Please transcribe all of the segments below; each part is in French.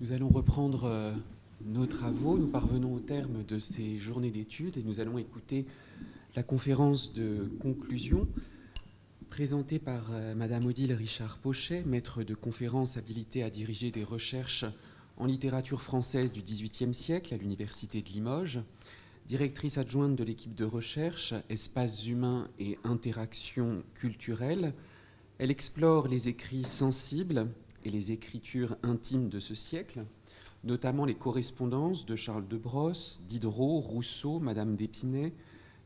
Nous allons reprendre nos travaux. Nous parvenons au terme de ces journées d'études et nous allons écouter la conférence de conclusion présentée par Madame Odile Richard-Pochet, maître de conférence habilitée à diriger des recherches en littérature française du XVIIIe siècle à l'Université de Limoges, directrice adjointe de l'équipe de recherche Espaces humains et interactions culturelles. Elle explore les écrits sensibles et les écritures intimes de ce siècle, notamment les correspondances de Charles de Brosse, Diderot, Rousseau, Madame d'Épinay,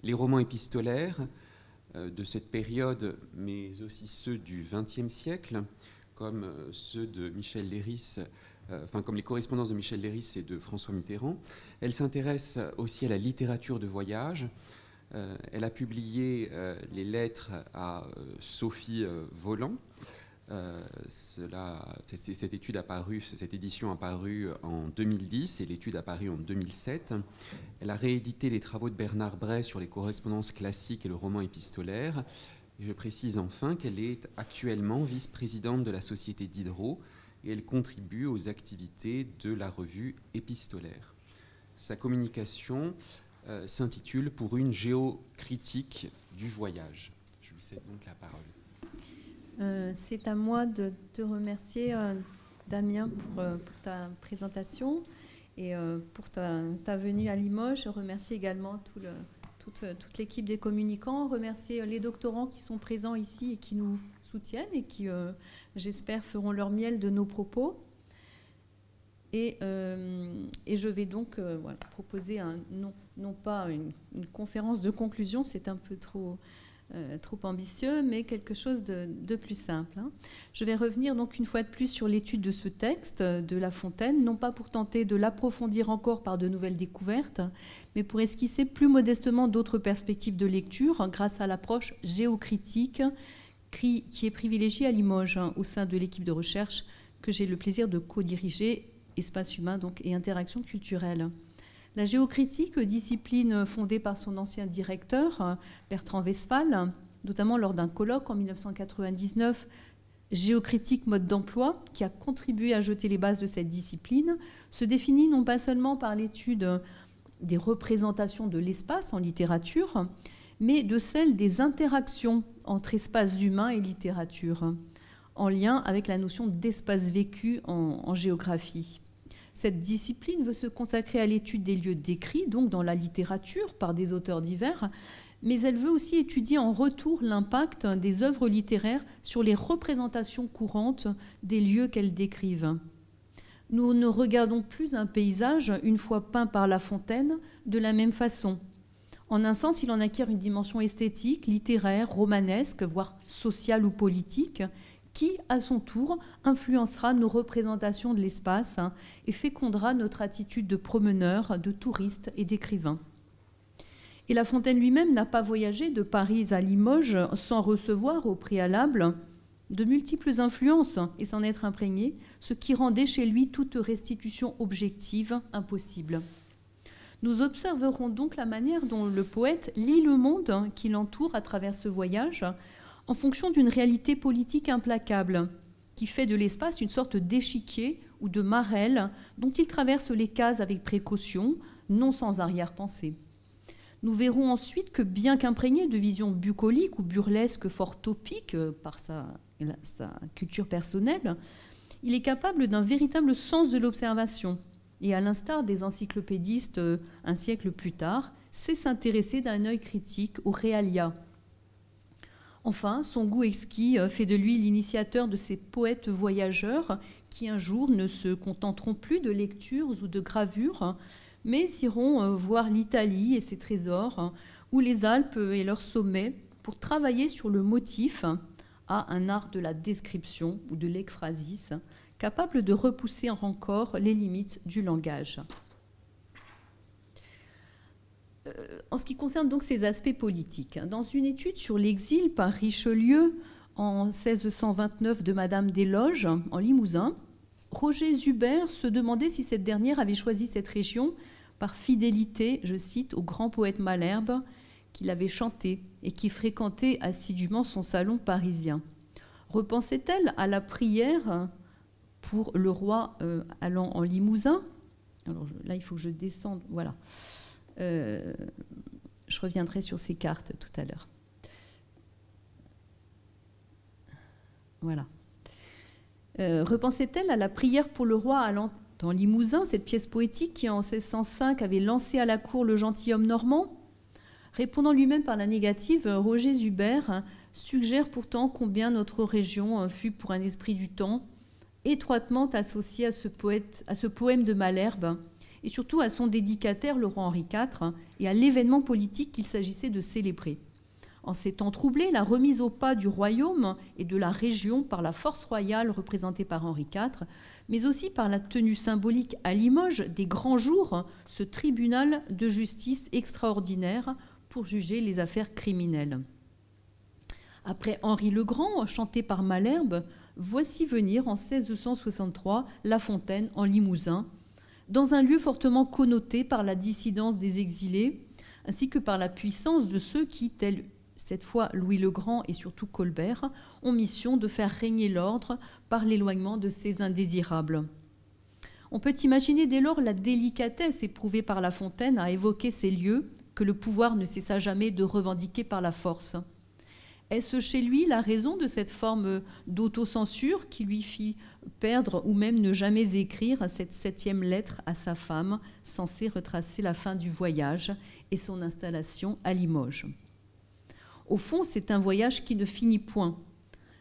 les romans épistolaires de cette période, mais aussi ceux du XXe siècle, comme ceux de Michel Leiris, comme les correspondances de Michel Leiris et de François Mitterrand. Elle s'intéresse aussi à la littérature de voyage. Elle a publié les lettres à Sophie Voland. Cette édition a paru en 2010 et l'étude a paru en 2007. Elle a réédité les travaux de Bernard Bray sur les correspondances classiques et le roman épistolaire. Et je précise enfin qu'elle est actuellement vice-présidente de la Société Diderot et elle contribue aux activités de la revue épistolaire. Sa communication s'intitule « Pour une géocritique du voyage ». Je lui cède donc la parole. C'est à moi de te remercier, Damien, pour ta présentation et pour ta venue à Limoges. Je remercie également toute l'équipe des communicants, remercier les doctorants qui sont présents ici et qui nous soutiennent et qui, j'espère, feront leur miel de nos propos. Et je vais donc proposer non pas une conférence de conclusion, c'est un peu trop ambitieux, mais quelque chose de plus simple. Je vais revenir donc une fois de plus sur l'étude de ce texte de La Fontaine, non pas pour tenter de l'approfondir encore par de nouvelles découvertes, mais pour esquisser plus modestement d'autres perspectives de lecture grâce à l'approche géocritique qui est privilégiée à Limoges au sein de l'équipe de recherche que j'ai le plaisir de co-diriger, Espaces humains et interactions culturelles. La géocritique, discipline fondée par son ancien directeur, Bertrand Westphal, notamment lors d'un colloque en 1999, Géocritique mode d'emploi, qui a contribué à jeter les bases de cette discipline, se définit non pas seulement par l'étude des représentations de l'espace en littérature, mais de celle des interactions entre espaces humains et littérature, en lien avec la notion d'espace vécu en géographie. Cette discipline veut se consacrer à l'étude des lieux décrits, donc dans la littérature, par des auteurs divers, mais elle veut aussi étudier en retour l'impact des œuvres littéraires sur les représentations courantes des lieux qu'elles décrivent. Nous ne regardons plus un paysage, une fois peint par La Fontaine, de la même façon. En un sens, il en acquiert une dimension esthétique, littéraire, romanesque, voire sociale ou politique, qui, à son tour, influencera nos représentations de l'espace et fécondera notre attitude de promeneur, de touriste et d'écrivain. Et La Fontaine lui-même n'a pas voyagé de Paris à Limoges sans recevoir au préalable de multiples influences et s'en être imprégné, ce qui rendait chez lui toute restitution objective impossible. Nous observerons donc la manière dont le poète lit le monde qui l'entoure à travers ce voyage, en fonction d'une réalité politique implacable, qui fait de l'espace une sorte d'échiquier ou de marelle dont il traverse les cases avec précaution, non sans arrière-pensée. Nous verrons ensuite que, bien qu'imprégné de visions bucoliques ou burlesques fort topiques par sa culture personnelle, il est capable d'un véritable sens de l'observation et, à l'instar des encyclopédistes un siècle plus tard, sait s'intéresser d'un œil critique aux réalia. Enfin, son goût exquis fait de lui l'initiateur de ces poètes voyageurs qui un jour ne se contenteront plus de lectures ou de gravures, mais iront voir l'Italie et ses trésors, ou les Alpes et leurs sommets, pour travailler sur le motif à un art de la description ou de l'ekphrasis, capable de repousser encore les limites du langage. En ce qui concerne donc ces aspects politiques, dans une étude sur l'exil par Richelieu en 1629 de Madame Desloges, en Limousin, Roger Zubert se demandait si cette dernière avait choisi cette région par fidélité, je cite, au grand poète Malherbe qu'il avait chanté et qui fréquentait assidûment son salon parisien. Repensait-elle à la prière pour le roi allant en Limousin. Alors là, il faut que je descende. Voilà. Je reviendrai sur ces cartes tout à l'heure. Voilà. Repensait-elle à la prière pour le roi allant en Limousin, cette pièce poétique qui, en 1605, avait lancé à la cour le gentilhomme normand? Répondant lui-même par la négative, Roger Zubert suggère pourtant combien notre région fut pour un esprit du temps étroitement associée à ce poème de Malherbe, et surtout à son dédicataire, le roi Henri IV, et à l'événement politique qu'il s'agissait de célébrer. En ces temps troublés, la remise au pas du royaume et de la région par la force royale représentée par Henri IV, mais aussi par la tenue symbolique à Limoges des grands jours, ce tribunal de justice extraordinaire pour juger les affaires criminelles. Après Henri le Grand, chanté par Malherbe, voici venir en 1663 La Fontaine en Limousin, dans un lieu fortement connoté par la dissidence des exilés, ainsi que par la puissance de ceux qui, tels cette fois Louis le Grand et surtout Colbert, ont mission de faire régner l'ordre par l'éloignement de ces indésirables. On peut imaginer dès lors la délicatesse éprouvée par La Fontaine à évoquer ces lieux que le pouvoir ne cessa jamais de revendiquer par la force. Est-ce chez lui la raison de cette forme d'autocensure qui lui fit perdre ou même ne jamais écrire cette 7e lettre à sa femme, censée retracer la fin du voyage et son installation à Limoges? Au fond, c'est un voyage qui ne finit point.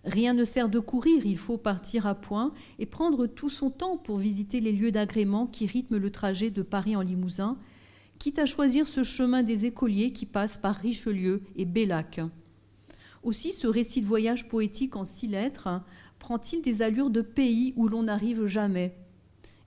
Rien ne sert de courir, il faut partir à point et prendre tout son temps pour visiter les lieux d'agrément qui rythment le trajet de Paris en Limousin, quitte à choisir ce chemin des écoliers qui passe par Richelieu et Bellac. Aussi, ce récit de voyage poétique en 6 lettres prend-il des allures de pays où l'on n'arrive jamais.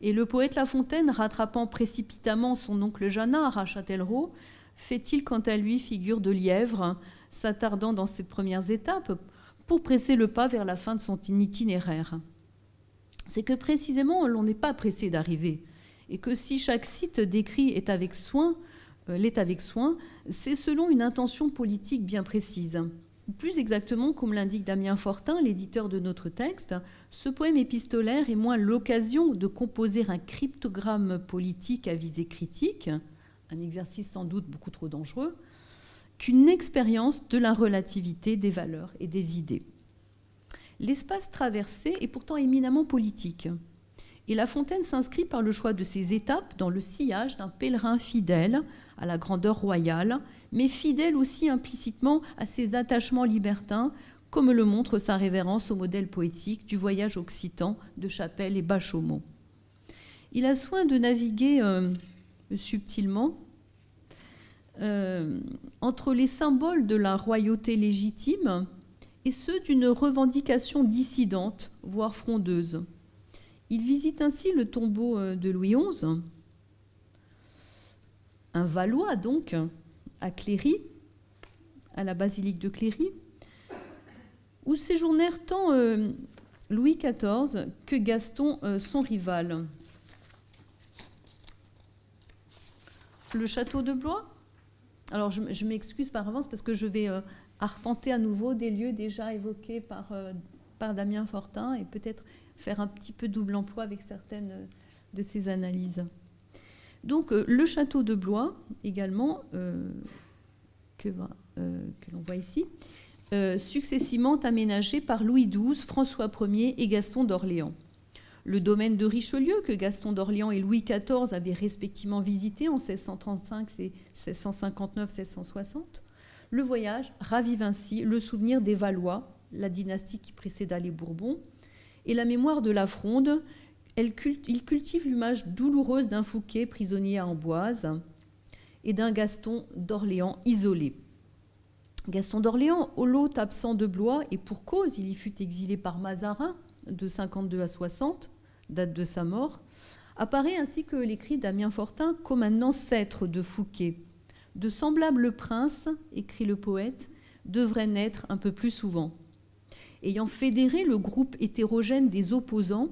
Et le poète La Fontaine, rattrapant précipitamment son oncle Jeannard à Châtellerault, fait-il quant à lui figure de lièvre, s'attardant dans ses premières étapes pour presser le pas vers la fin de son itinéraire? C'est que précisément, l'on n'est pas pressé d'arriver, et que si chaque site décrit l'est avec soin, c'est selon une intention politique bien précise. Plus exactement, comme l'indique Damien Fortin, l'éditeur de notre texte, ce poème épistolaire est moins l'occasion de composer un cryptogramme politique à visée critique, un exercice sans doute beaucoup trop dangereux, qu'une expérience de la relativité des valeurs et des idées. L'espace traversé est pourtant éminemment politique, et La Fontaine s'inscrit par le choix de ses étapes dans le sillage d'un pèlerin fidèle à la grandeur royale, mais fidèle aussi implicitement à ses attachements libertins, comme le montre sa révérence au modèle poétique du voyage occitan de Chapelle et Bachaumont. Il a soin de naviguer subtilement entre les symboles de la royauté légitime et ceux d'une revendication dissidente, voire frondeuse. Il visite ainsi le tombeau de Louis XI, un Valois donc, à Cléry, à la basilique de Cléry, où séjournèrent tant Louis XIV que Gaston, son rival. Le château de Blois. Alors je m'excuse par avance parce que je vais arpenter à nouveau des lieux déjà évoqués par Damien Fortin et peut-être faire un petit peu double emploi avec certaines de ses analyses. Donc le château de Blois également, que l'on voit ici, successivement aménagé par Louis XII, François Ier et Gaston d'Orléans. Le domaine de Richelieu, que Gaston d'Orléans et Louis XIV avaient respectivement visité en 1635 et 1659-1660, le voyage ravive ainsi le souvenir des Valois, la dynastie qui précéda les Bourbons, et la mémoire de la Fronde. Il cultive l'image douloureuse d'un Fouquet prisonnier à Amboise et d'un Gaston d'Orléans isolé. Gaston d'Orléans, au lot absent de Blois, et pour cause, il y fut exilé par Mazarin de 52 à 60, date de sa mort, apparaît ainsi que l'écrit Damien Fortin comme un ancêtre de Fouquet. De semblables princes, écrit le poète, devraient naître un peu plus souvent. Ayant fédéré le groupe hétérogène des opposants,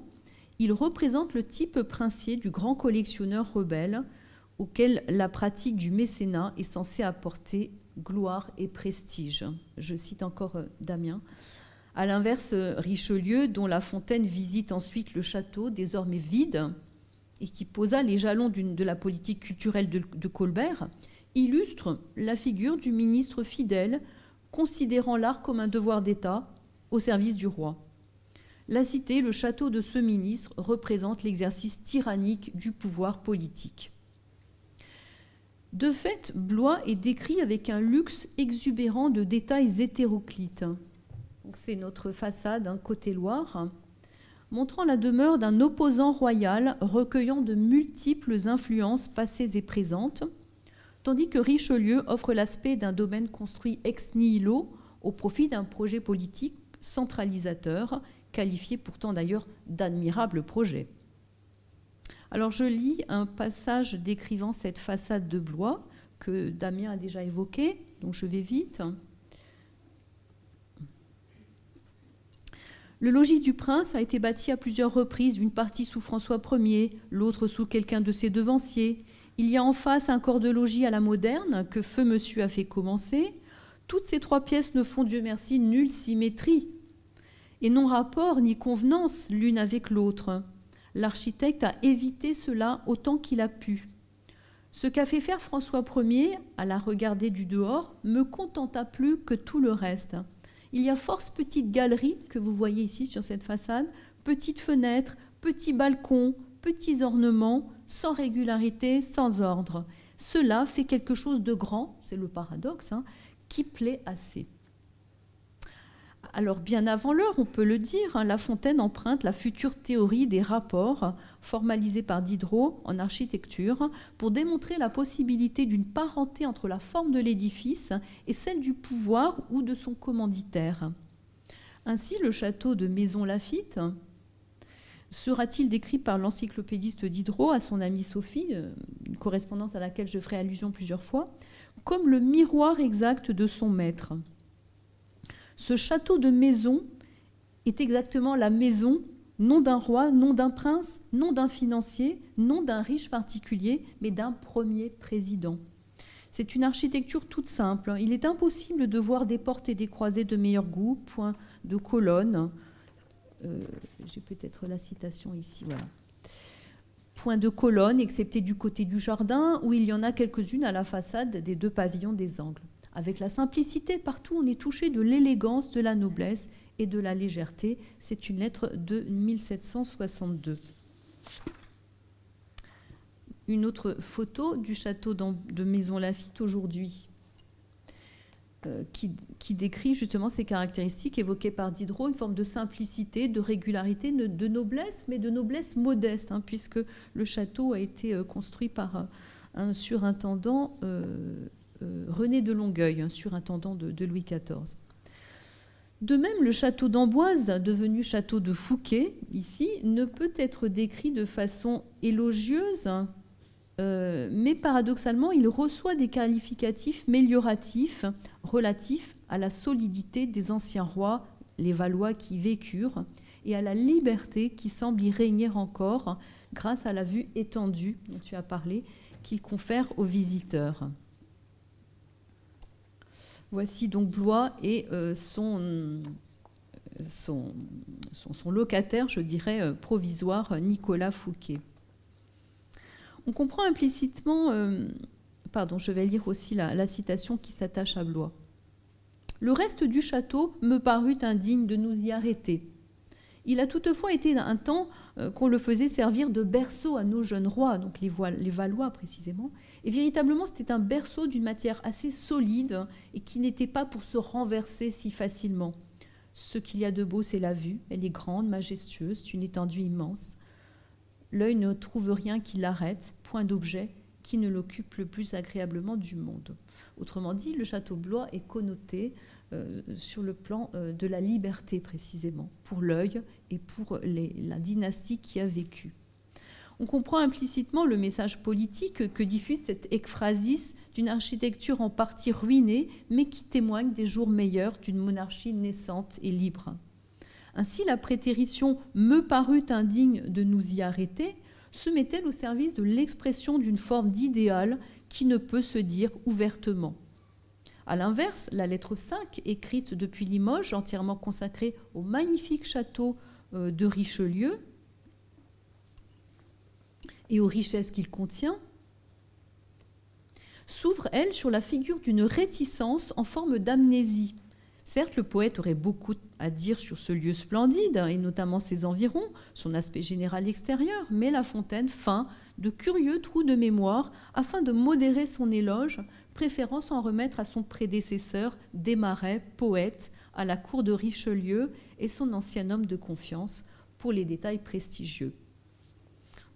il représente le type princier du grand collectionneur rebelle auquel la pratique du mécénat est censée apporter gloire et prestige. Je cite encore Damien. À l'inverse, Richelieu, dont La Fontaine visite ensuite le château, désormais vide, et qui posa les jalons de la politique culturelle de Colbert, illustre la figure du ministre fidèle, considérant l'art comme un devoir d'État au service du roi. La cité, le château de ce ministre, représente l'exercice tyrannique du pouvoir politique. De fait, Blois est décrit avec un luxe exubérant de détails hétéroclites. C'est notre façade, côté Loire, montrant la demeure d'un opposant royal recueillant de multiples influences passées et présentes, tandis que Richelieu offre l'aspect d'un domaine construit ex nihilo au profit d'un projet politique centralisateur, qualifié pourtant d'ailleurs d'admirable projet. Alors je lis un passage décrivant cette façade de Blois que Damien a déjà évoqué, donc je vais vite. Le logis du prince a été bâti à plusieurs reprises, une partie sous François Ier, l'autre sous quelqu'un de ses devanciers. Il y a en face un corps de logis à la moderne que feu monsieur a fait commencer. Toutes ces trois pièces ne font, Dieu merci, nulle symétrie et n'ont rapport ni convenance l'une avec l'autre. L'architecte a évité cela autant qu'il a pu. Ce qu'a fait faire François Ier, à la regarder du dehors, me contenta plus que tout le reste. Il y a force petites galeries que vous voyez ici sur cette façade, petites fenêtres, petits balcons, petits ornements, sans régularité, sans ordre. Cela fait quelque chose de grand, c'est le paradoxe, qui plaît assez. Alors bien avant l'heure, on peut le dire, La Fontaine emprunte la future théorie des rapports formalisée par Diderot en architecture pour démontrer la possibilité d'une parenté entre la forme de l'édifice et celle du pouvoir ou de son commanditaire. Ainsi, le château de Maisons-Laffitte sera-t-il décrit par l'encyclopédiste Diderot à son amie Sophie, une correspondance à laquelle je ferai allusion plusieurs fois, comme le miroir exact de son maître. Ce château de maison est exactement la maison, non d'un roi, non d'un prince, non d'un financier, non d'un riche particulier, mais d'un premier président. C'est une architecture toute simple. Il est impossible de voir des portes et des croisées de meilleur goût, point de colonnes. J'ai peut-être la citation ici, voilà. Point de colonnes, excepté du côté du jardin, où il y en a quelques-unes à la façade des deux pavillons des angles. Avec la simplicité, partout on est touché de l'élégance, de la noblesse et de la légèreté. C'est une lettre de 1762. Une autre photo du château de Maisons-Laffitte aujourd'hui, qui décrit justement ces caractéristiques évoquées par Diderot, une forme de simplicité, de régularité, de noblesse, mais de noblesse modeste, puisque le château a été construit par un surintendant, René de Longueuil, un surintendant de Louis XIV. De même, le château d'Amboise, devenu château de Fouquet, ici, ne peut être décrit de façon élogieuse, mais paradoxalement, il reçoit des qualificatifs mélioratifs relatifs à la solidité des anciens rois, les Valois qui vécurent, et à la liberté qui semble y régner encore grâce à la vue étendue dont tu as parlé, qu'il confère aux visiteurs. Voici donc Blois et son locataire, je dirais, provisoire, Nicolas Fouquet. On comprend implicitement... je vais lire aussi la citation qui s'attache à Blois. « Le reste du château me parut indigne de nous y arrêter. Il a toutefois été un temps qu'on le faisait servir de berceau à nos jeunes rois, donc les Valois précisément, et véritablement c'était un berceau d'une matière assez solide et qui n'était pas pour se renverser si facilement. Ce qu'il y a de beau, c'est la vue, elle est grande, majestueuse, c'est une étendue immense. L'œil ne trouve rien qui l'arrête, point d'objet qui ne l'occupe le plus agréablement du monde. » Autrement dit, le château Blois est connoté sur le plan de la liberté précisément, pour l'œil et pour la dynastie qui a vécu. On comprend implicitement le message politique que diffuse cette ekphrasis d'une architecture en partie ruinée, mais qui témoigne des jours meilleurs d'une monarchie naissante et libre. Ainsi, la prétérition « me parut indigne de nous y arrêter » se met-elle au service de l'expression d'une forme d'idéal qui ne peut se dire ouvertement. A l'inverse, la lettre 5, écrite depuis Limoges, entièrement consacrée au magnifique château de Richelieu et aux richesses qu'il contient, s'ouvre, elle, sur la figure d'une réticence en forme d'amnésie. Certes, le poète aurait beaucoup à dire sur ce lieu splendide, et notamment ses environs, son aspect général extérieur, mais La Fontaine feint de curieux trous de mémoire afin de modérer son éloge, préférant s'en remettre à son prédécesseur Desmarets, poète, à la cour de Richelieu, et son ancien homme de confiance, pour les détails prestigieux.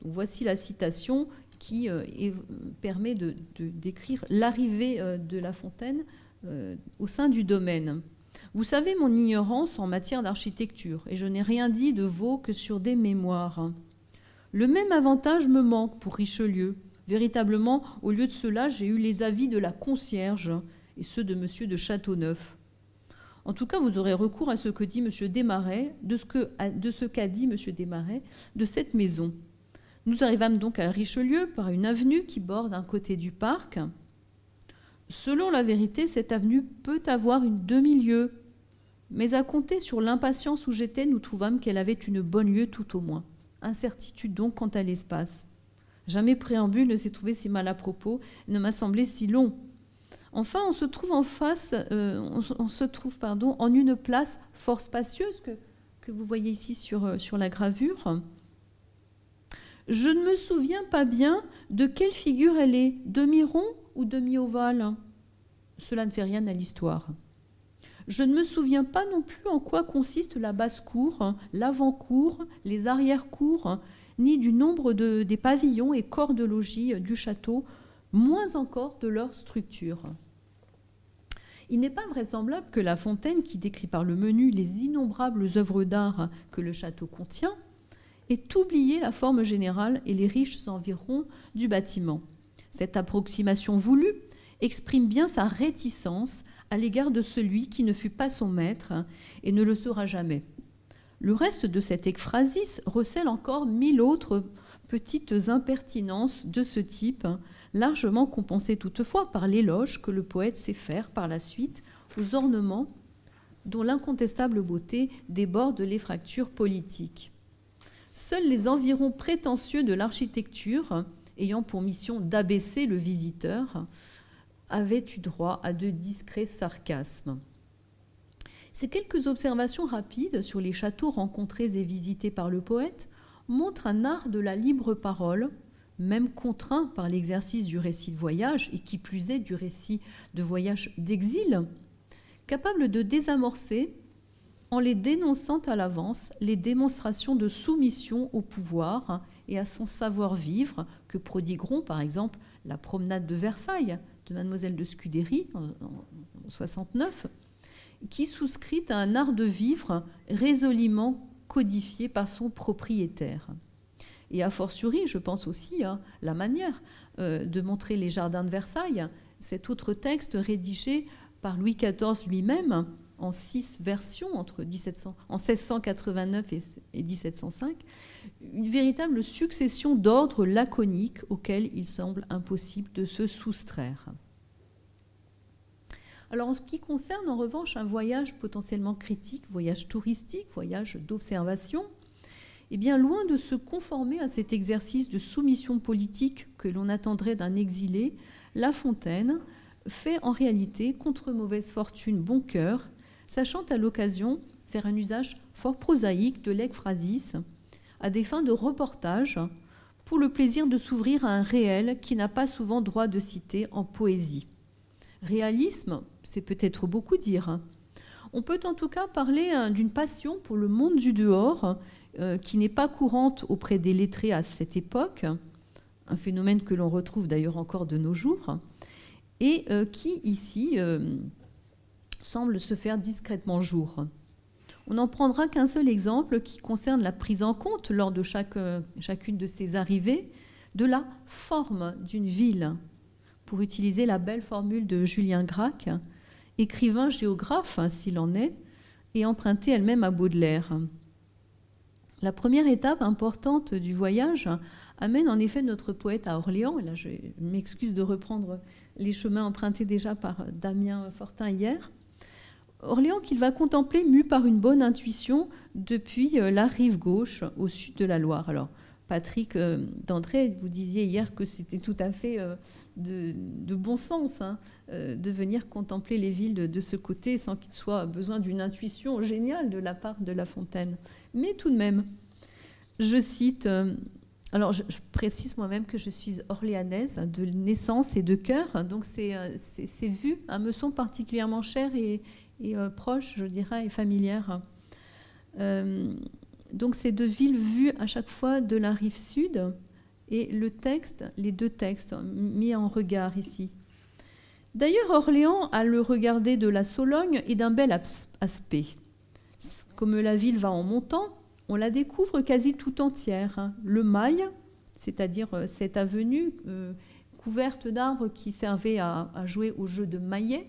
Donc voici la citation qui permet de décrire l'arrivée de La Fontaine au sein du domaine. « Vous savez mon ignorance en matière d'architecture, et je n'ai rien dit de veau que sur des mémoires. Le même avantage me manque pour Richelieu. Véritablement, au lieu de cela, j'ai eu les avis de la concierge et ceux de M. de Châteauneuf. En tout cas, vous aurez recours à ce que dit M. Desmarets, de ce qu'a dit M. Desmarets de cette maison. Nous arrivâmes donc à Richelieu par une avenue qui borde un côté du parc. Selon la vérité, cette avenue peut avoir une demi-lieue, mais à compter sur l'impatience où j'étais, nous trouvâmes qu'elle avait une bonne lieue tout au moins. Incertitude donc quant à l'espace. Jamais préambule ne s'est trouvé si mal à propos, ne m'a semblé si long. Enfin, on se trouve en une place fort spacieuse que vous voyez ici sur la gravure. Je ne me souviens pas bien de quelle figure elle est, demi-rond ou demi-ovale. Cela ne fait rien à l'histoire. Je ne me souviens pas non plus en quoi consiste la basse-cour, l'avant-cour, les arrière-cours, ni du nombre des pavillons et corps de logis du château, moins encore de leur structure. Il n'est pas vraisemblable que La Fontaine, qui décrit par le menu les innombrables œuvres d'art que le château contient, ait oublié la forme générale et les riches environs du bâtiment. Cette approximation voulue exprime bien sa réticence à l'égard de celui qui ne fut pas son maître et ne le sera jamais. Le reste de cette ekphrasis recèle encore 1000 autres petites impertinences de ce type, largement compensées toutefois par l'éloge que le poète sait faire par la suite aux ornements dont l'incontestable beauté déborde les fractures politiques. Seuls les environs prétentieux de l'architecture, ayant pour mission d'abaisser le visiteur, avaient eu droit à de discrets sarcasmes. Ces quelques observations rapides sur les châteaux rencontrés et visités par le poète montrent un art de la libre parole, même contraint par l'exercice du récit de voyage, et qui plus est du récit de voyage d'exil, capable de désamorcer, en les dénonçant à l'avance, les démonstrations de soumission au pouvoir et à son savoir-vivre que prodigueront, par exemple, la promenade de Versailles de Mademoiselle de Scudéry en 69, qui souscrit à un art de vivre résolument codifié par son propriétaire. Et a fortiori, je pense aussi à la manière de montrer les jardins de Versailles, cet autre texte rédigé par Louis XIV lui-même en 6 versions en 1689 et 1705, une véritable succession d'ordres laconiques auxquels il semble impossible de se soustraire. Alors en ce qui concerne en revanche un voyage potentiellement critique, voyage touristique, voyage d'observation, eh bien loin de se conformer à cet exercice de soumission politique que l'on attendrait d'un exilé, La Fontaine fait en réalité, contre mauvaise fortune, bon cœur, sachant à l'occasion faire un usage fort prosaïque de l'ekphrasis à des fins de reportage pour le plaisir de s'ouvrir à un réel qui n'a pas souvent droit de citer en poésie. Réalisme, c'est peut-être beaucoup dire. On peut en tout cas parler d'une passion pour le monde du dehors qui n'est pas courante auprès des lettrés à cette époque, un phénomène que l'on retrouve d'ailleurs encore de nos jours, et qui ici semble se faire discrètement jour. On n'en prendra qu'un seul exemple qui concerne la prise en compte lors de chacune de ces arrivées de la forme d'une ville, pour utiliser la belle formule de Julien Gracq, écrivain géographe s'il en est, et empruntée elle-même à Baudelaire. La première étape importante du voyage amène en effet notre poète à Orléans. Et là, je m'excuse de reprendre les chemins empruntés déjà par Damien Fortin hier. Orléans qu'il va contempler mu par une bonne intuition depuis la rive gauche au sud de la Loire. Alors, Patrick d'André, vous disiez hier que c'était tout à fait de bon sens de venir contempler les villes de ce côté sans qu'il soit besoin d'une intuition géniale de la part de La Fontaine. Mais tout de même, je cite... alors, je précise moi-même que je suis orléanaise de naissance et de cœur, donc ces vues me sont particulièrement chères et proches, je dirais, et familières. Donc, ces deux villes vues à chaque fois de la rive sud, et le texte, les deux textes mis en regard ici. D'ailleurs, Orléans, à le regarder de la Sologne, est d'un bel aspect. Comme la ville va en montant, on la découvre quasi tout entière. Le Mail, c'est-à-dire cette avenue couverte d'arbres qui servait à jouer au jeu de maillet,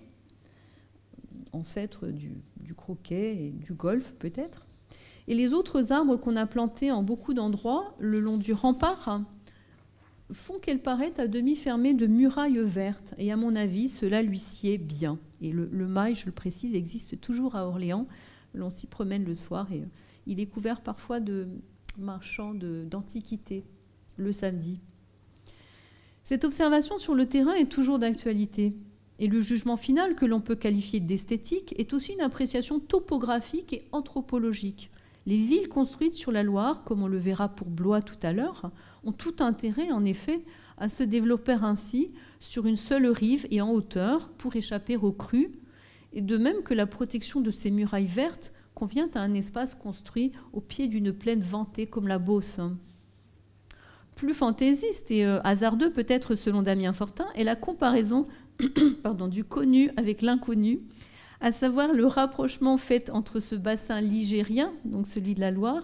ancêtre du croquet et du golf peut-être. Et les autres arbres qu'on a plantés en beaucoup d'endroits le long du rempart font qu'elle paraît à demi fermée de murailles vertes. Et à mon avis, cela lui sied bien. Et le Mail, je le précise, existe toujours à Orléans. L'on s'y promène le soir et il est couvert parfois de marchands d'antiquités le samedi. Cette observation sur le terrain est toujours d'actualité. Et le jugement final, que l'on peut qualifier d'esthétique, est aussi une appréciation topographique et anthropologique. Les villes construites sur la Loire, comme on le verra pour Blois tout à l'heure, ont tout intérêt, en effet, à se développer ainsi sur une seule rive et en hauteur pour échapper aux crues, et de même que la protection de ces murailles vertes convient à un espace construit au pied d'une plaine vantée comme la Beauce. Plus fantaisiste et hasardeux peut-être selon Damien Fortin est la comparaison du connu avec l'inconnu, à savoir le rapprochement fait entre ce bassin ligérien, donc celui de la Loire,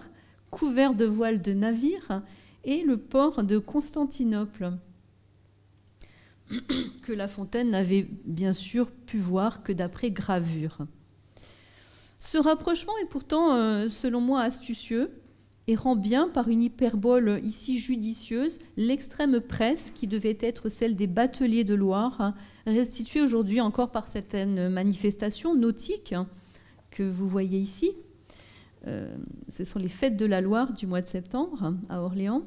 couvert de voiles de navires, et le port de Constantinople, que La Fontaine n'avait bien sûr pu voir que d'après gravure. Ce rapprochement est pourtant, selon moi, astucieux et rend bien, par une hyperbole ici judicieuse, l'extrême presse qui devait être celle des bateliers de Loire, restituée aujourd'hui encore par certaines manifestations nautiques que vous voyez ici. Ce sont les fêtes de la Loire du mois de septembre à Orléans.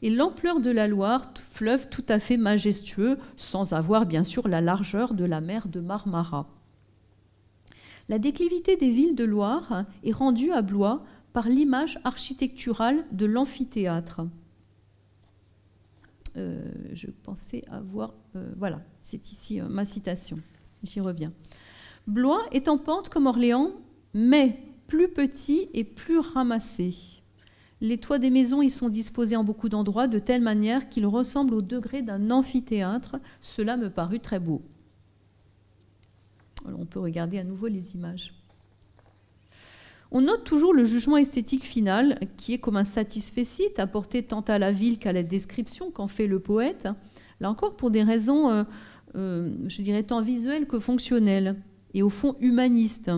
Et l'ampleur de la Loire, fleuve tout à fait majestueux, sans avoir bien sûr la largeur de la mer de Marmara. La déclivité des villes de Loire est rendue à Blois par l'image architecturale de l'amphithéâtre. Je pensais avoir... voilà, c'est ici ma citation. J'y reviens. Blois est en pente comme Orléans, mais plus petit et plus ramassé. Les toits des maisons y sont disposés en beaucoup d'endroits de telle manière qu'ils ressemblent au degré d'un amphithéâtre. Cela me parut très beau. Alors, on peut regarder à nouveau les images. On note toujours le jugement esthétique final, qui est comme un satisfecit apporté tant à la ville qu'à la description qu'en fait le poète, là encore pour des raisons, je dirais, tant visuelles que fonctionnelles, et au fond humanistes.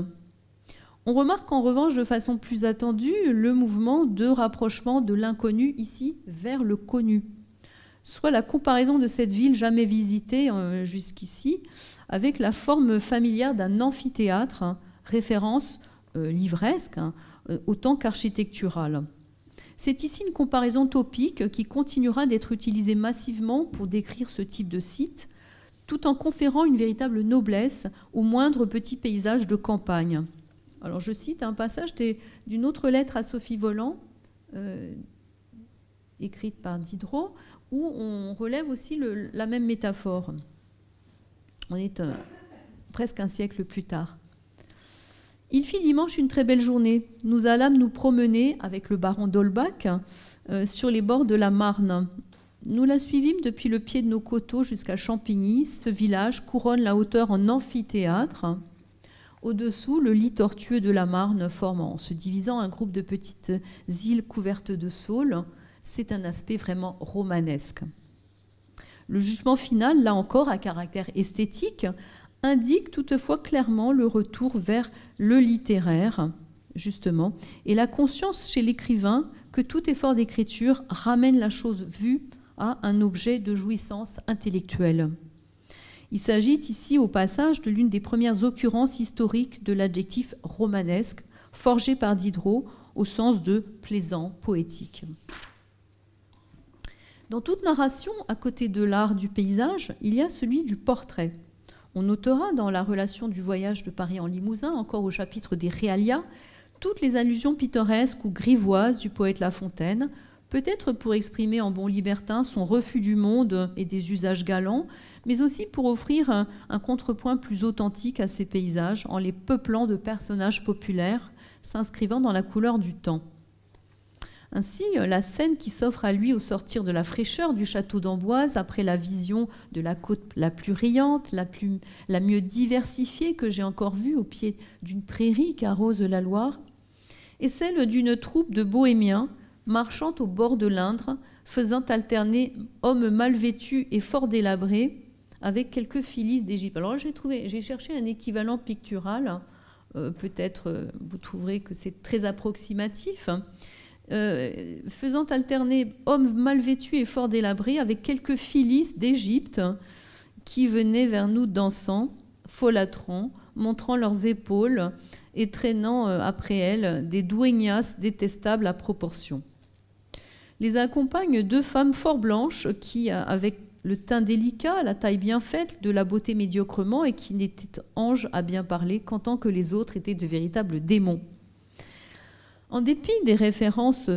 On remarque en revanche de façon plus attendue le mouvement de rapprochement de l'inconnu ici vers le connu, soit la comparaison de cette ville jamais visitée jusqu'ici avec la forme familière d'un amphithéâtre, référence livresque autant qu'architecturale. C'est ici une comparaison topique qui continuera d'être utilisée massivement pour décrire ce type de site, tout en conférant une véritable noblesse aux moindres petits paysages de campagne. Alors je cite un passage d'une autre lettre à Sophie Voland, écrite par Diderot, où on relève aussi la même métaphore. On est presque un siècle plus tard. Il fit dimanche une très belle journée. Nous allâmes nous promener avec le baron d'Holbach sur les bords de la Marne. Nous la suivîmes depuis le pied de nos coteaux jusqu'à Champigny. Ce village couronne la hauteur en amphithéâtre. Au-dessous, le lit tortueux de la Marne forme, en se divisant, un groupe de petites îles couvertes de saules. C'est un aspect vraiment romanesque. Le jugement final, là encore, à caractère esthétique, indique toutefois clairement le retour vers le littéraire, justement, et la conscience chez l'écrivain que tout effort d'écriture ramène la chose vue à un objet de jouissance intellectuelle. Il s'agit ici au passage de l'une des premières occurrences historiques de l'adjectif romanesque, forgé par Diderot au sens de plaisant, poétique. Dans toute narration, à côté de l'art du paysage, il y a celui du portrait. On notera dans la relation du voyage de Paris en Limousin, encore au chapitre des Réalia, toutes les allusions pittoresques ou grivoises du poète La Fontaine, peut-être pour exprimer en bon libertin son refus du monde et des usages galants, mais aussi pour offrir un contrepoint plus authentique à ces paysages en les peuplant de personnages populaires s'inscrivant dans la couleur du temps. Ainsi, la scène qui s'offre à lui au sortir de la fraîcheur du château d'Amboise, après la vision de la côte la plus riante, la mieux diversifiée que j'ai encore vue au pied d'une prairie qu'arrose la Loire, est celle d'une troupe de bohémiens marchant au bord de l'Indre, faisant alterner hommes mal vêtus et fort délabrés avec quelques filis d'Égypte. Alors j'ai cherché un équivalent pictural, peut-être vous trouverez que c'est très approximatif, faisant alterner hommes mal vêtus et fort délabrés avec quelques filis d'Égypte qui venaient vers nous dansant, folâtrant, montrant leurs épaules et traînant après elles des douanias détestables à proportion. Les accompagnent deux femmes fort blanches qui, avec le teint délicat, la taille bien faite, de la beauté médiocrement, et qui n'étaient anges à bien parler qu'en tant que les autres étaient de véritables démons. En dépit des références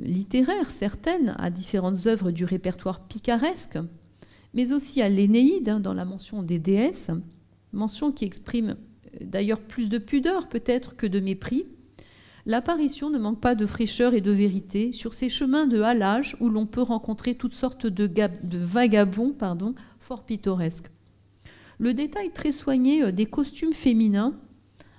littéraires certaines à différentes œuvres du répertoire picaresque, mais aussi à l'Énéide, dans la mention des déesses, mention qui exprime d'ailleurs plus de pudeur peut-être que de mépris, l'apparition ne manque pas de fraîcheur et de vérité sur ces chemins de halage où l'on peut rencontrer toutes sortes de vagabonds fort pittoresques. Le détail très soigné des costumes féminins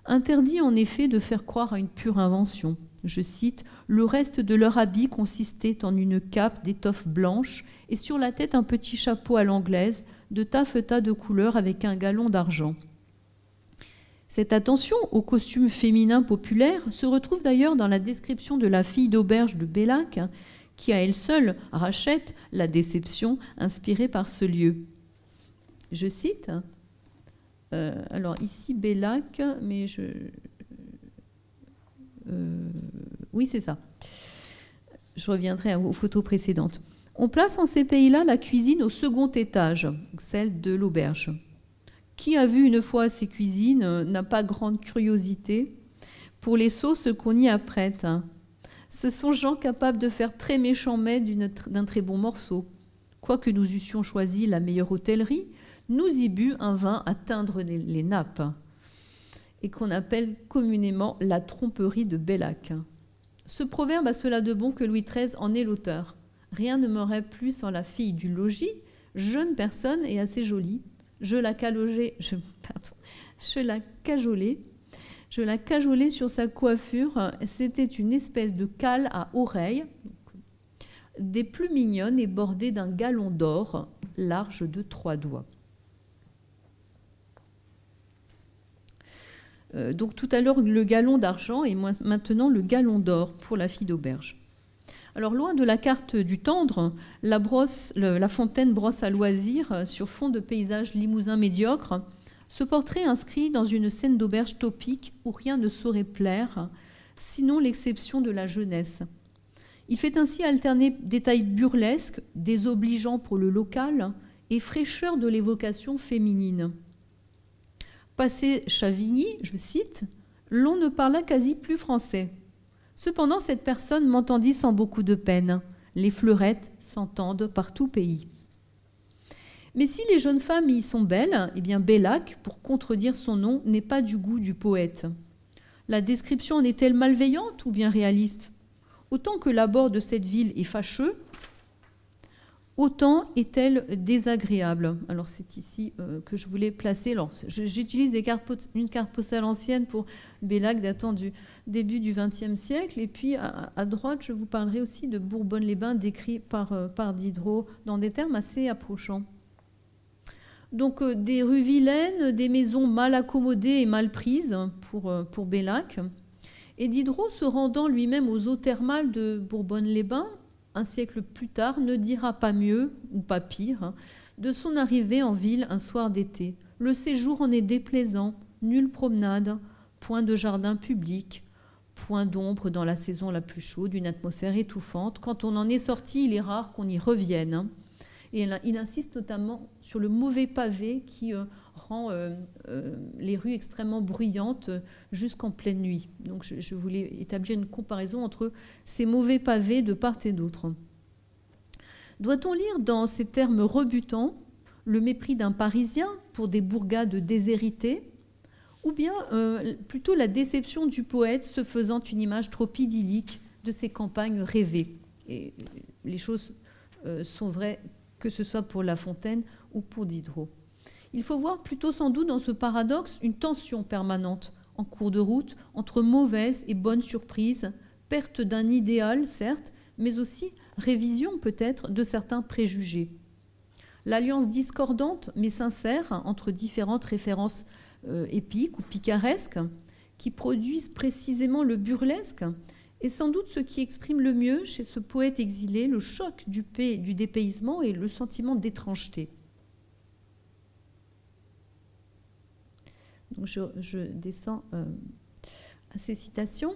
interdit en effet de faire croire à une pure invention. Je cite, « Le reste de leur habit consistait en une cape d'étoffe blanche et sur la tête un petit chapeau à l'anglaise de taffetas de couleur avec un galon d'argent. » Cette attention aux costumes féminins populaires se retrouve d'ailleurs dans la description de la fille d'auberge de Bellac, qui à elle seule rachète la déception inspirée par ce lieu. Je cite, alors ici Bellac, mais oui c'est ça, je reviendrai aux photos précédentes. On place en ces pays-là la cuisine au second étage, celle de l'auberge. Qui a vu une fois ces cuisines n'a pas grande curiosité pour les sauces qu'on y apprête. Ce sont gens capables de faire très méchants mets d'un très bon morceau. Quoique nous eussions choisi la meilleure hôtellerie, nous y bûmes un vin à teindre les nappes, et qu'on appelle communément la tromperie de Bellac. Ce proverbe a cela de bon que Louis XIII en est l'auteur. Rien ne m'aurait plu sans la fille du logis, jeune personne et assez jolie. Je la cajolais sur sa coiffure. C'était une espèce de cale à oreilles, des plus mignonnes et bordée d'un galon d'or large de 3 doigts. Donc tout à l'heure le galon d'argent et maintenant le galon d'or pour la fille d'auberge. Alors loin de la carte du tendre, la Fontaine brosse à loisir sur fond de paysages limousins médiocres ce portrait inscrit dans une scène d'auberge topique où rien ne saurait plaire, sinon l'exception de la jeunesse. Il fait ainsi alterner détails burlesques, désobligeants pour le local, et fraîcheur de l'évocation féminine. Passé Chavigny, je cite, « l'on ne parla quasi plus français. Cependant, cette personne m'entendit sans beaucoup de peine. Les fleurettes s'entendent par tout pays. » Mais si les jeunes femmes y sont belles, eh bien Bellac, pour contredire son nom, n'est pas du goût du poète. La description en est-elle malveillante ou bien réaliste? Autant que l'abord de cette ville est fâcheux, autant est-elle désagréable. Alors c'est ici que je voulais placer. Alors j'utilise une carte postale ancienne pour Bellac datant du début du XXe siècle. Et puis à droite, je vous parlerai aussi de Bourbonne-les-Bains décrit par Diderot dans des termes assez approchants. Donc des rues vilaines, des maisons mal accommodées et mal prises pour Bellac, Et Diderot, se rendant lui-même aux eaux thermales de Bourbonne-les-Bains, un siècle plus tard, ne dira pas mieux, ou pas pire, de son arrivée en ville un soir d'été. Le séjour en est déplaisant, nulle promenade, point de jardin public, point d'ombre dans la saison la plus chaude, une atmosphère étouffante. Quand on en est sorti, il est rare qu'on y revienne. Et il insiste notamment sur le mauvais pavé qui rend les rues extrêmement bruyantes jusqu'en pleine nuit. Donc je voulais établir une comparaison entre ces mauvais pavés de part et d'autre. Doit-on lire dans ces termes rebutants le mépris d'un Parisien pour des bourgades déshérités, ou bien plutôt la déception du poète se faisant une image trop idyllique de ces campagnes rêvées? Et les choses sont vraies que ce soit pour La Fontaine ou pour Diderot. Il faut voir plutôt sans doute dans ce paradoxe une tension permanente en cours de route entre mauvaise et bonne surprise, perte d'un idéal, certes, mais aussi révision peut-être de certains préjugés. L'alliance discordante mais sincère entre différentes références épiques ou picaresques qui produisent précisément le burlesque est sans doute ce qui exprime le mieux chez ce poète exilé le choc du dépaysement et le sentiment d'étrangeté. Donc je descends à ces citations.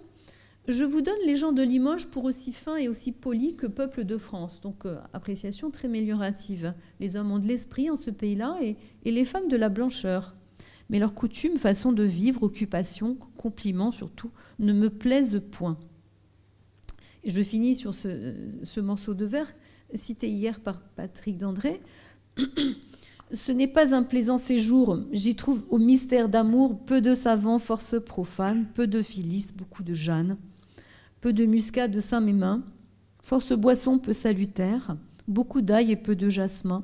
Je vous donne les gens de Limoges pour aussi fins et aussi polis que peuple de France. Donc appréciation très améliorative. Les hommes ont de l'esprit en ce pays-là et les femmes de la blancheur. Mais leurs coutumes, façon de vivre, occupation, compliments surtout, ne me plaisent point. Et je finis sur ce morceau de vers cité hier par Patrick d'André. Ce n'est pas un plaisant séjour, j'y trouve au mystère d'amour peu de savants, force profane, peu de Phyllis, beaucoup de Jeanne, peu de muscat de Saint-Mémin, force boisson peu salutaire, beaucoup d'ail et peu de jasmin.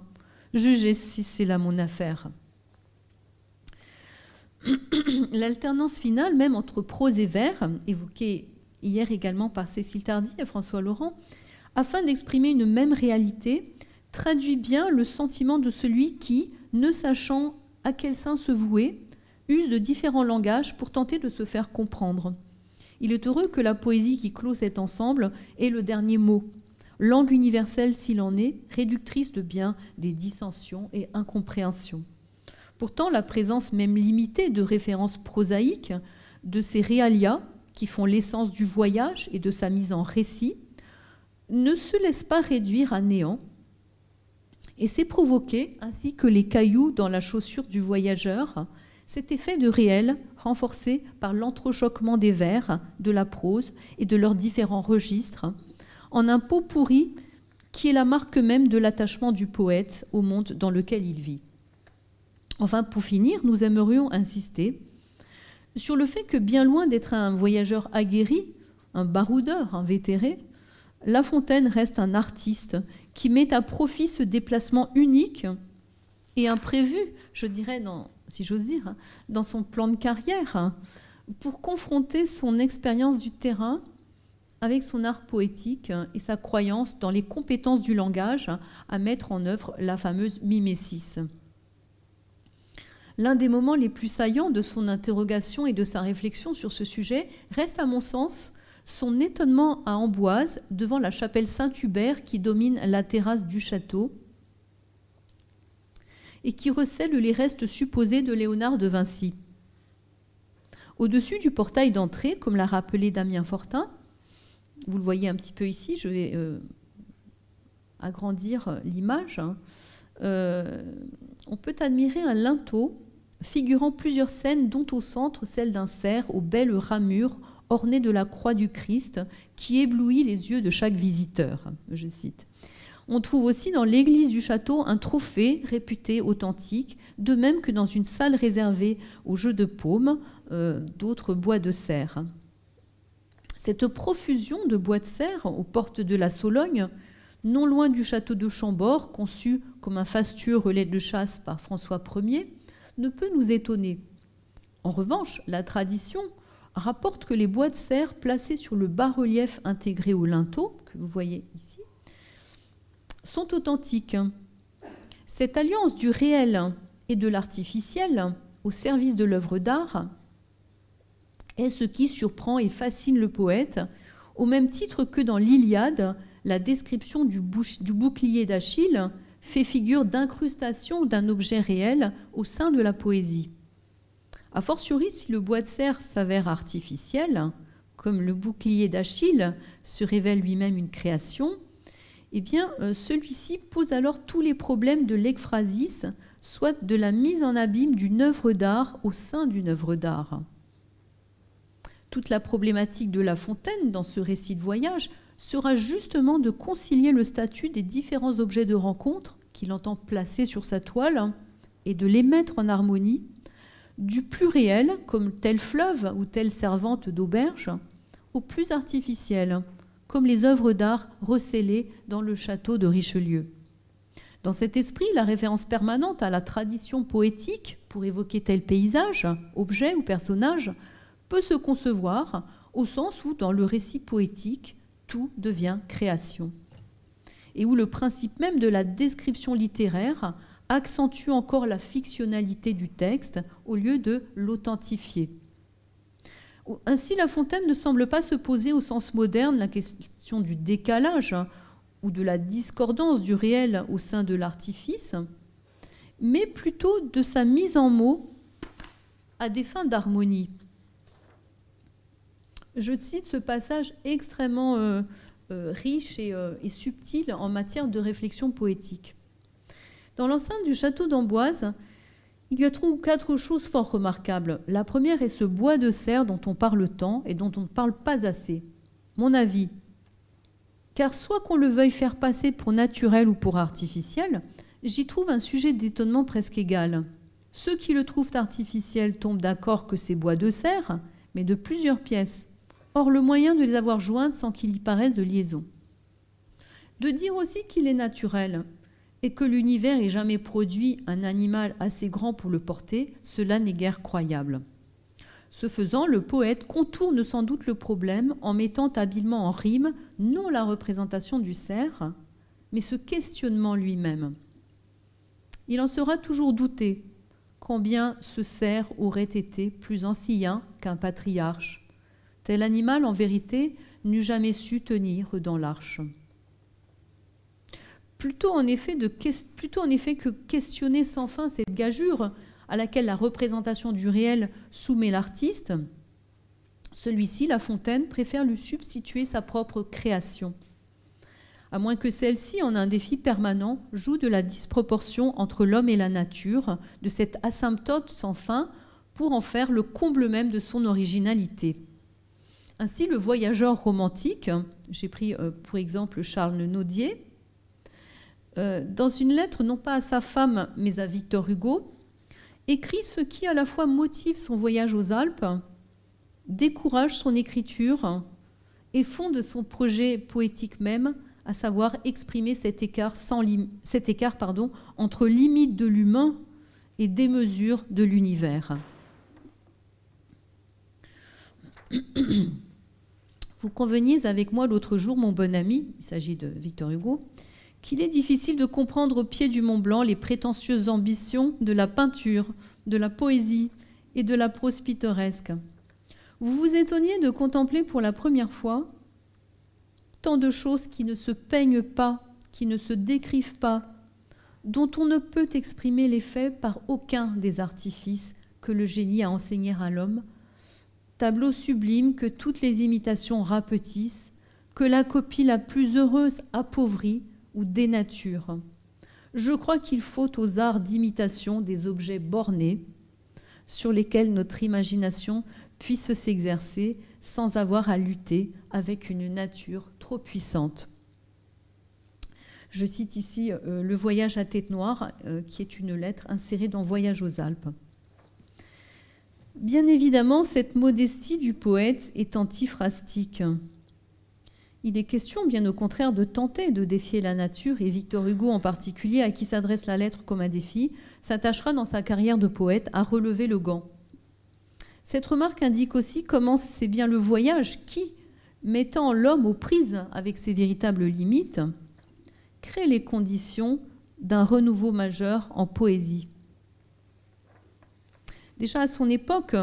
Jugez si c'est là mon affaire. L'alternance finale, même entre prose et vers, évoquée hier également par Cécile Tardy et François Laurent, afin d'exprimer une même réalité, traduit bien le sentiment de celui qui, ne sachant à quel sein se vouer, use de différents langages pour tenter de se faire comprendre. Il est heureux que la poésie qui clôt cet ensemble ait le dernier mot, langue universelle s'il en est, réductrice de bien des dissensions et incompréhensions. Pourtant, la présence même limitée de références prosaïques, de ces réalia, qui font l'essence du voyage et de sa mise en récit, ne se laisse pas réduire à néant et c'est provoqué, ainsi que les cailloux dans la chaussure du voyageur, cet effet de réel renforcé par l'entrechoquement des vers, de la prose et de leurs différents registres, en un pot pourri qui est la marque même de l'attachement du poète au monde dans lequel il vit. Enfin, pour finir, nous aimerions insister sur le fait que, bien loin d'être un voyageur aguerri, un baroudeur invétéré, La Fontaine reste un artiste qui met à profit ce déplacement unique et imprévu, je dirais, si j'ose dire, dans son plan de carrière, pour confronter son expérience du terrain avec son art poétique et sa croyance dans les compétences du langage à mettre en œuvre la fameuse mimésis. L'un des moments les plus saillants de son interrogation et de sa réflexion sur ce sujet reste, à mon sens, son étonnement à Amboise devant la chapelle Saint-Hubert qui domine la terrasse du château et qui recèle les restes supposés de Léonard de Vinci. Au-dessus du portail d'entrée, comme l'a rappelé Damien Fortin, vous le voyez un petit peu ici, je vais agrandir l'image, on peut admirer un linteau figurant plusieurs scènes, dont au centre celle d'un cerf aux belles ramures orné de la croix du Christ qui éblouit les yeux de chaque visiteur, je cite. On trouve aussi dans l'église du château un trophée réputé authentique, de même que dans une salle réservée aux jeux de paume, d'autres bois de serre. Cette profusion de bois de serre aux portes de la Sologne, non loin du château de Chambord, conçu comme un fastueux relais de chasse par François Ier, ne peut nous étonner. En revanche, la tradition rapporte que les bois de serre placés sur le bas-relief intégré au linteau, que vous voyez ici, sont authentiques. Cette alliance du réel et de l'artificiel au service de l'œuvre d'art est ce qui surprend et fascine le poète, au même titre que dans l'Iliade, la description du bouclier d'Achille fait figure d'incrustation d'un objet réel au sein de la poésie. A fortiori, si le bois de cerf s'avère artificiel, comme le bouclier d'Achille se révèle lui-même une création, eh bien, celui-ci pose alors tous les problèmes de l'ekphrasis, soit de la mise en abîme d'une œuvre d'art au sein d'une œuvre d'art. Toute la problématique de La Fontaine dans ce récit de voyage sera justement de concilier le statut des différents objets de rencontre qu'il entend placer sur sa toile et de les mettre en harmonie, du plus réel, comme tel fleuve ou telle servante d'auberge, au plus artificiel, comme les œuvres d'art recélées dans le château de Richelieu. Dans cet esprit, la référence permanente à la tradition poétique pour évoquer tel paysage, objet ou personnage peut se concevoir au sens où, dans le récit poétique, tout devient création, et où le principe même de la description littéraire accentue encore la fictionnalité du texte au lieu de l'authentifier. Ainsi, La Fontaine ne semble pas se poser au sens moderne la question du décalage ou de la discordance du réel au sein de l'artifice, mais plutôt de sa mise en mots à des fins d'harmonie. Je cite ce passage extrêmement riche et subtil en matière de réflexion poétique. Dans l'enceinte du château d'Amboise, il y a 3 ou 4 choses fort remarquables. La première est ce bois de cerf dont on parle tant et dont on ne parle pas assez. Mon avis, car soit qu'on le veuille faire passer pour naturel ou pour artificiel, j'y trouve un sujet d'étonnement presque égal. Ceux qui le trouvent artificiel tombent d'accord que c'est bois de cerf, mais de plusieurs pièces. Or, le moyen de les avoir jointes sans qu'il y paraisse de liaison. De dire aussi qu'il est naturel et que l'univers ait jamais produit un animal assez grand pour le porter, cela n'est guère croyable. Ce faisant, le poète contourne sans doute le problème en mettant habilement en rime non la représentation du cerf, mais ce questionnement lui-même. Il en sera toujours douté combien ce cerf aurait été plus ancien qu'un patriarche. Tel animal, en vérité, n'eût jamais su tenir dans l'arche. Plutôt en effet que questionner sans fin cette gageure à laquelle la représentation du réel soumet l'artiste, celui-ci, La Fontaine, préfère lui substituer sa propre création, à moins que celle-ci, en un défi permanent, joue de la disproportion entre l'homme et la nature, de cette asymptote sans fin, pour en faire le comble même de son originalité. Ainsi, le voyageur romantique, j'ai pris pour exemple Charles Nodier, dans une lettre non pas à sa femme mais à Victor Hugo, écrit ce qui à la fois motive son voyage aux Alpes, décourage son écriture et fonde son projet poétique même, à savoir exprimer cet écart entre limite de l'humain et démesure de l'univers. Vous conveniez avec moi l'autre jour, mon bon ami, il s'agit de Victor Hugo, qu'il est difficile de comprendre au pied du Mont Blanc les prétentieuses ambitions de la peinture, de la poésie et de la prose pittoresque. Vous vous étonniez de contempler pour la première fois tant de choses qui ne se peignent pas, qui ne se décrivent pas, dont on ne peut exprimer l'effet par aucun des artifices que le génie a enseignés à l'homme, tableau sublime que toutes les imitations rapetissent, que la copie la plus heureuse appauvrit ou dénature. Je crois qu'il faut aux arts d'imitation des objets bornés sur lesquels notre imagination puisse s'exercer sans avoir à lutter avec une nature trop puissante. Je cite ici Le voyage à tête noire, qui est une lettre insérée dans Voyage aux Alpes. Bien évidemment, cette modestie du poète est antiphrastique. Il est question, bien au contraire, de tenter de défier la nature, et Victor Hugo en particulier, à qui s'adresse la lettre comme un défi, s'attachera dans sa carrière de poète à relever le gant. Cette remarque indique aussi comment c'est bien le voyage qui, mettant l'homme aux prises avec ses véritables limites, crée les conditions d'un renouveau majeur en poésie. Déjà à son époque,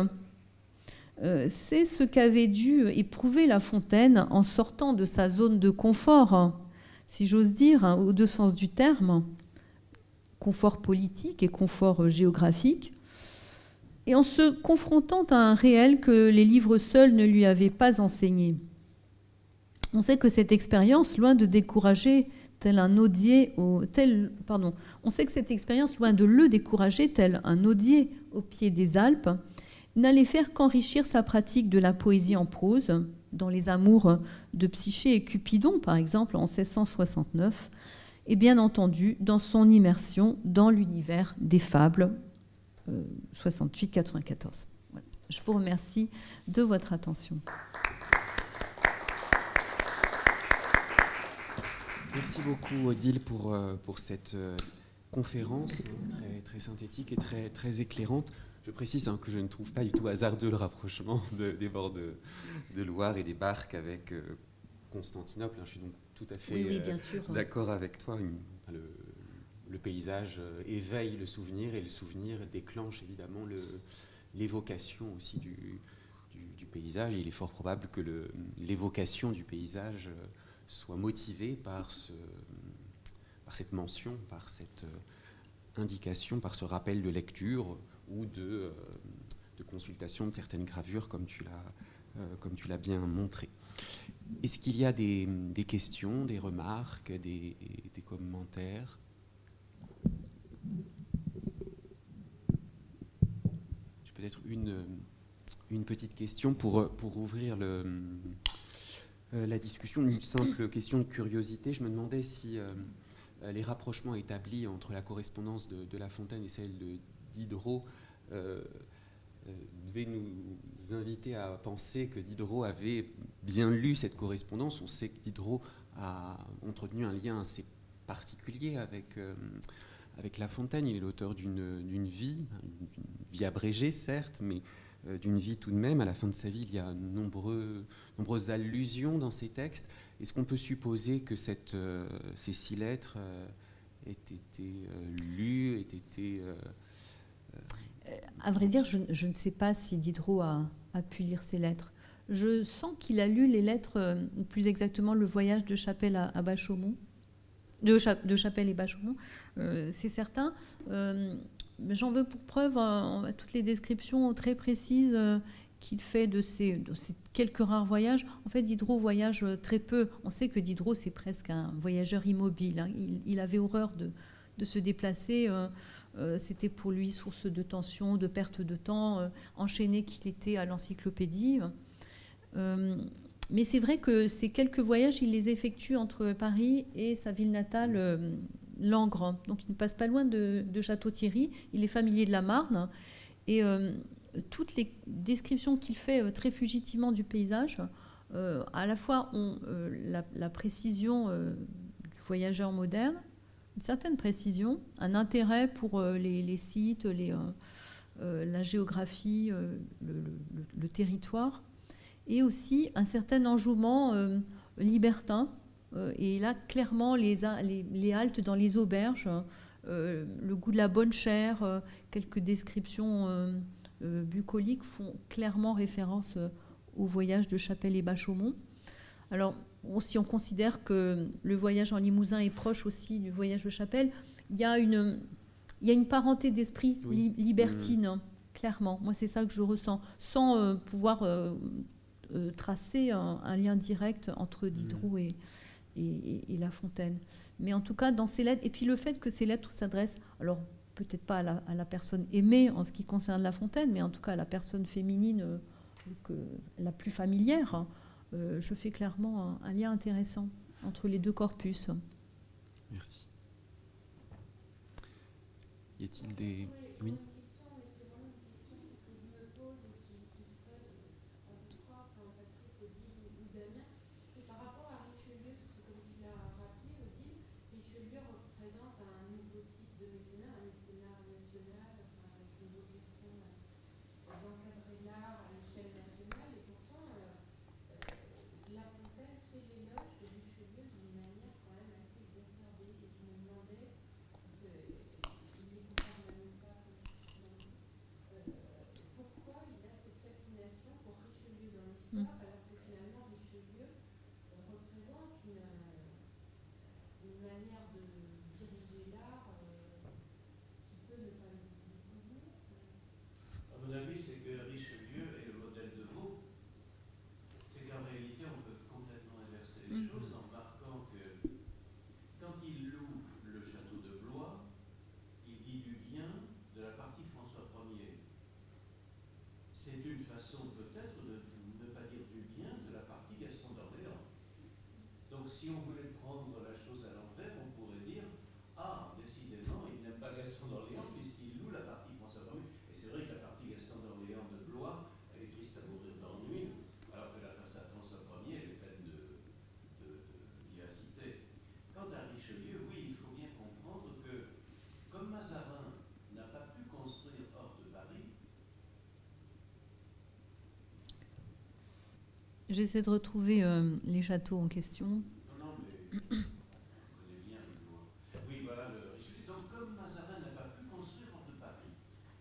c'est ce qu'avait dû éprouver La Fontaine en sortant de sa zone de confort, hein, si j'ose dire, hein, aux deux sens du terme, confort politique et confort géographique, et en se confrontant à un réel que les livres seuls ne lui avaient pas enseigné. On sait que cette expérience, loin de décourager on sait que cette expérience, loin de le décourager tel un odier au pied des Alpes, n'allait faire qu'enrichir sa pratique de la poésie en prose, dans les amours de Psyché et Cupidon, par exemple, en 1669, et bien entendu dans son immersion dans l'univers des fables, 68-94. Voilà. Je vous remercie de votre attention. Merci beaucoup, Odile, pour cette conférence très, très synthétique et très, très éclairante. Je précise que je ne trouve pas du tout hasardeux le rapprochement des bords de Loire et des barques avec Constantinople. Je suis donc tout à fait d'accord avec toi. Le paysage éveille le souvenir et le souvenir déclenche évidemment l'évocation aussi du paysage. Et il est fort probable que l'évocation du paysage soit motivée par cette mention, par cette indication, par ce rappel de lecture ou de consultation de certaines gravures, comme tu l'as bien montré. Est-ce qu'il y a des questions, des remarques, des commentaires ? J'ai peut-être une petite question pour ouvrir la discussion, une simple question de curiosité. Je me demandais si les rapprochements établis entre la correspondance de La Fontaine et celle de Diderot devaient nous inviter à penser que Diderot avait bien lu cette correspondance. On sait que Diderot a entretenu un lien assez particulier avec La Fontaine. Il est l'auteur d'une vie abrégée, certes, mais d'une vie tout de même. À la fin de sa vie, il y a nombreuses allusions dans ses textes. Est-ce qu'on peut supposer que ces 6 lettres aient été lues, aient été... À vrai dire, je ne sais pas si Diderot a pu lire ces lettres. Je sens qu'il a lu les lettres, ou plus exactement le voyage de Chapelle à Bachaumont, de Chapelle et Bachaumont, c'est certain. J'en veux pour preuve toutes les descriptions très précises qu'il fait de ces quelques rares voyages. En fait, Diderot voyage très peu. On sait que Diderot, c'est presque un voyageur immobile, hein. Il avait horreur de se déplacer. C'était pour lui source de tension, de perte de temps, enchaîné qu'il était à l'encyclopédie. Mais c'est vrai que ces quelques voyages, il les effectue entre Paris et sa ville natale, Langres. Donc il ne passe pas loin de Château-Thierry. Il est familier de la Marne. Et toutes les descriptions qu'il fait très fugitivement du paysage, à la fois ont la précision du voyageur moderne, une certaine précision, un intérêt pour les sites, la géographie, le territoire, et aussi un certain enjouement libertin. Et là, clairement, les haltes dans les auberges, le goût de la bonne chère, quelques descriptions bucoliques font clairement référence au voyage de Chapelle et Bachaumont. Alors, si on considère que le voyage en Limousin est proche aussi du voyage de Chapelle, il y a une parenté d'esprit libertine, hein, clairement. Moi, c'est ça que je ressens, sans pouvoir tracer un lien direct entre Diderot et La Fontaine. Mais en tout cas, dans ces lettres, et puis le fait que ces lettres s'adressent, alors peut-être pas à la personne aimée en ce qui concerne La Fontaine, mais en tout cas à la personne féminine la plus familière, hein, je fais clairement un lien intéressant entre les deux corpus. Merci. Y a-t-il des... Oui. l'histoire, alors que finalement Richelieu représente une manière de diriger l'art qui peut ne pas nous convenir. À mon avis, c'est que Richelieu est le modèle de Vaux. C'est qu'en réalité, on peut complètement inverser les choses en marquant que quand il loue le château de Blois, il dit du bien de la partie François Ier. C'est une façon peut-être de ne pas dire du bien de la partie Gaston d'Orléans. Donc si on voulait prendre la chose à l'envers, on pourrait dire « Ah, décidément, il n'aime pas Gaston d'Orléans puisqu'il loue la partie François Ier. » Et c'est vrai que la partie Gaston d'Orléans de Blois, elle est triste à mourir d'ennui, alors que la façade François Ier, elle est pleine de vivacité. Quant à Richelieu, oui, il faut bien comprendre que, comme Mazarin n'a pas pu construire hors de Paris, J'essaie de retrouver les châteaux en question. non, mais on connaît bien Blois. Oui, voilà le Richelieu. Donc, comme Mazarin n'a pas pu construire hors de Paris,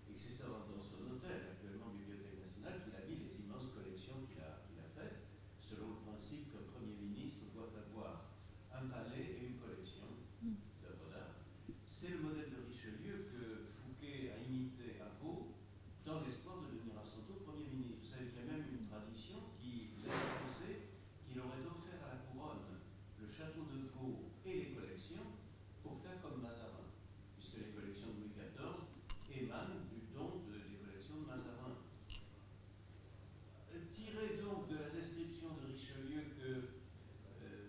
et que c'est ça dans son hôtel, actuellement Bibliothèque nationale, qu'il habille les immenses collections qu'il a faites, selon le principe qu'un Premier ministre doit avoir un palais et une collection d'œuvres d'art. C'est le modèle de Richelieu que Fouquet a imité à Vaux dans l'espoir de devenir à son tour Premier ministre. Vous savez qu'il y a même une tradition qui laisse penser qu'il aurait offert à la couronne le château de Vaux et les collections pour faire comme Mazarin, puisque les collections de Louis XIV émanent du don des collections de Mazarin. Tiré donc de la description de Richelieu que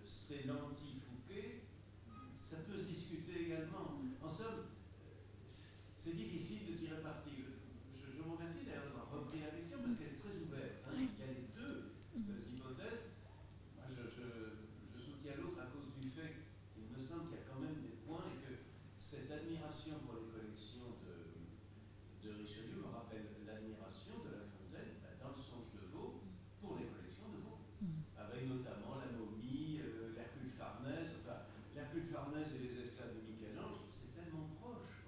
c'est l'anti-Fouquet, ça peut se discuter également. En somme, c'est difficile de tirer parti. Je vous remercie d'avoir repris la question parce qu'elle est très ouverte. Hein. Il y a les deux hypothèses. Moi, je soutiens l'autre à cause du fait qu'il me semble qu'il y a quand même des points et que cette admiration pour les collections de Richelieu me rappelle l'admiration de La Fontaine dans le Songe de Vaux pour les collections de Vaux, avec notamment la momie, l'Hercule Farnèse, enfin l'Hercule Farnèse et les esclaves de Michel-Ange, c'est tellement proche.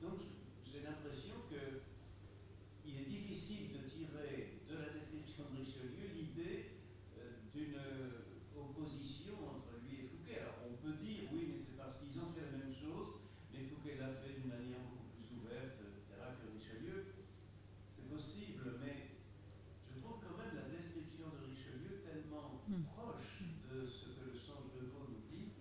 Donc j'ai l'impression que il est difficile de tirer de la description de Richelieu l'idée d'une opposition entre lui et Fouquet. Alors on peut dire oui, mais c'est parce qu'ils ont fait la même chose, mais Fouquet l'a fait d'une manière beaucoup plus ouverte, etc., que Richelieu. C'est possible, mais je trouve quand même la description de Richelieu tellement proche de ce que le Songe de Vaux nous dit.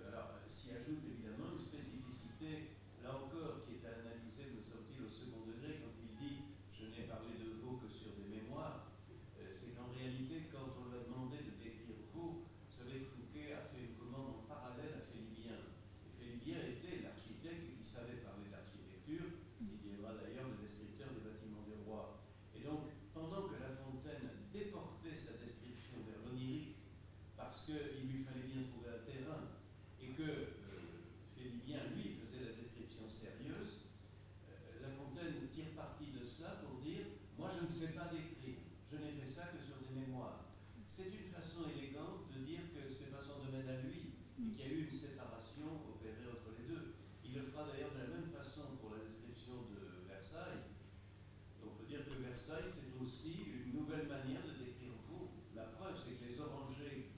Alors s'y ajoute évidemment une spécificité, là encore, qui est à analyser, me semble-t-il, au second degré, quand il dit « je n'ai parlé de Vaux que sur des mémoires », c'est qu'en réalité, quand on lui a demandé de décrire Vaux, vous savez que Fouquet a fait une commande en parallèle à Félibien. Et Félibien était l'architecte qui savait parler d'architecture, il deviendra d'ailleurs le descripteur des bâtiments des rois. Et donc, pendant que La Fontaine déportait sa description vers l'onirique, parce qu'il lui fallait bien trouver un terrain, et que Félibien, lui, faisait la description sérieuse, La Fontaine tire parti de ça pour dire « moi je ne sais pas décrire, je n'ai fait ça que sur des mémoires ». C'est une façon élégante de dire que ce n'est pas son domaine à lui, et qu'il y a eu une séparation opérée entre les deux. Il le fera d'ailleurs de la même façon pour la description de Versailles. On peut dire que Versailles, c'est aussi une nouvelle manière de décrire Vaux. La preuve, c'est que les orangers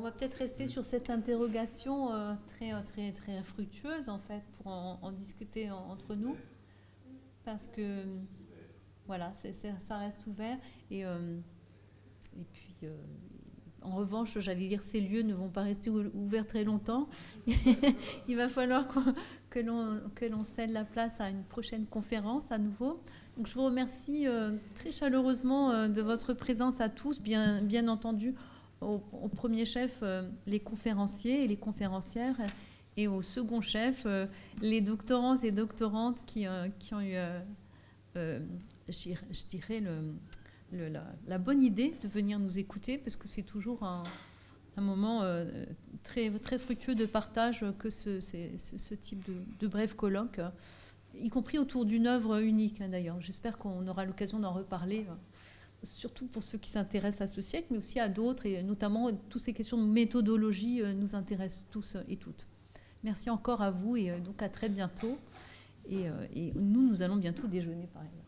va peut-être rester sur cette interrogation très fructueuse, en fait, pour en discuter entre nous. Parce que, voilà, ça reste ouvert. Et puis, en revanche, j'allais dire, ces lieux ne vont pas rester ouverts très longtemps. Il va falloir que l'on cède la place à une prochaine conférence à nouveau. Donc, je vous remercie très chaleureusement de votre présence à tous, bien entendu, au premier chef, les conférenciers et les conférencières, et au second chef, les doctorants et doctorantes qui ont eu, je dirais, la bonne idée de venir nous écouter, parce que c'est toujours un moment très fructueux de partage que ce type de bref colloque, y compris autour d'une œuvre unique, d'ailleurs. J'espère qu'on aura l'occasion d'en reparler, surtout pour ceux qui s'intéressent à ce siècle, mais aussi à d'autres, et notamment toutes ces questions de méthodologie nous intéressent tous et toutes. Merci encore à vous, et donc à très bientôt. Et nous allons bientôt déjeuner, par exemple.